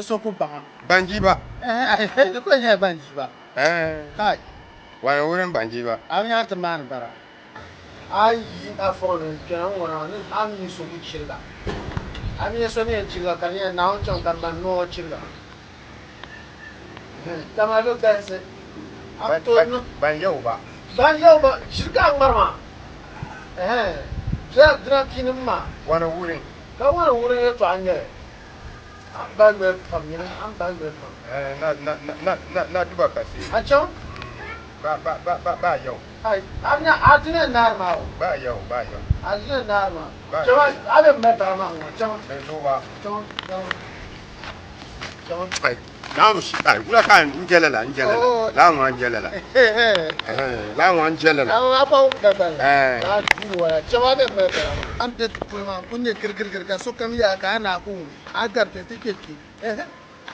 so ku bang. Banjiba. Ko he banjiba. Kai. Why wouldn't Banjiba? I'm not a man bara. I afford it, I'm used to chilla. I'm used to chilla, can you now jump and no chilla? Come I look at it. Banjoba. Banjo, Chicago, Mama. Drunk in ma. One a wooing. Go on, wouldn't find it. I'm bad with from you. I'm bad with from. Not Bacassi. I jump. Bayo. I didn't know. Bayo. I didn't know. I didn't met her among John. John. Now she can't Angela. Long Angela. Long Angela. I'm the Punja so come here. I got the ticket.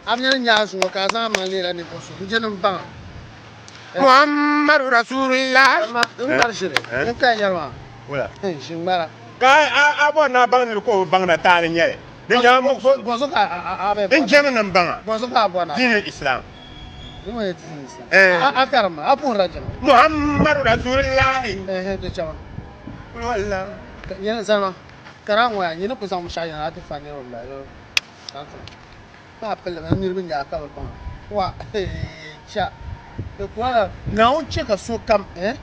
I'm young as work as I'm a little and it was General Bang. Muhammad Rasulullah. Well, Shimbara. I want not bang to go bang the time yet. The young was in German bang. Was a one. Islam. I got him. I put Rajan. Muhammad Rasulullah. The John. Yes, I'm Karangwa, you know, put some shy and I find your own. Papa, and you've been a couple of pounds. What? Chat. The brother now check a so come, eh?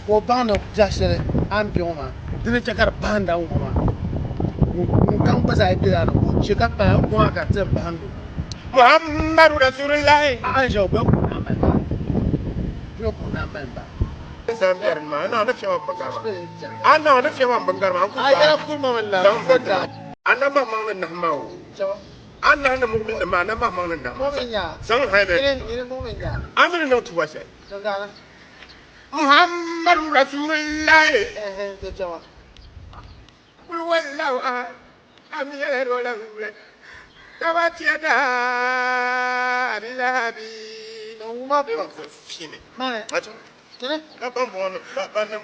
Go band of just ampioma. Didn't check out a band down woman. Come beside the check up and walk at the band. Muhammad Rasulullah. I shall go. Man, I know if you want Bangarma. I got a full moment now. I know my mom in the mouth. I know the movement the man, my mom in the mouth. Some have it. I'm going to know to what's it. Muhammad Rasulullah. The John. Well, I'm here. Kawatiada, Bilabi, no more of Fini. Man, Up on one of them.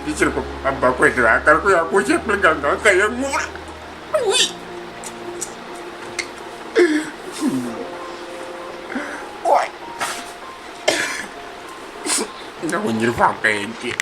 Dicil apa kau itu akar aku siap pegang kayak murah. Oi. Nak unjil pakai ini.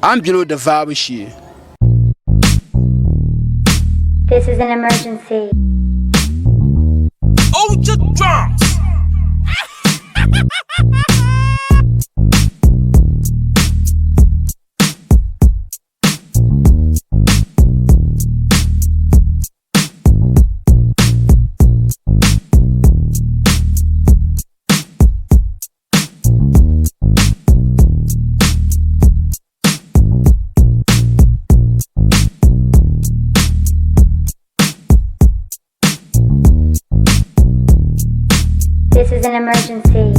I'm below the vibe she. This is an emergency. Oh, the drums! This is an emergency.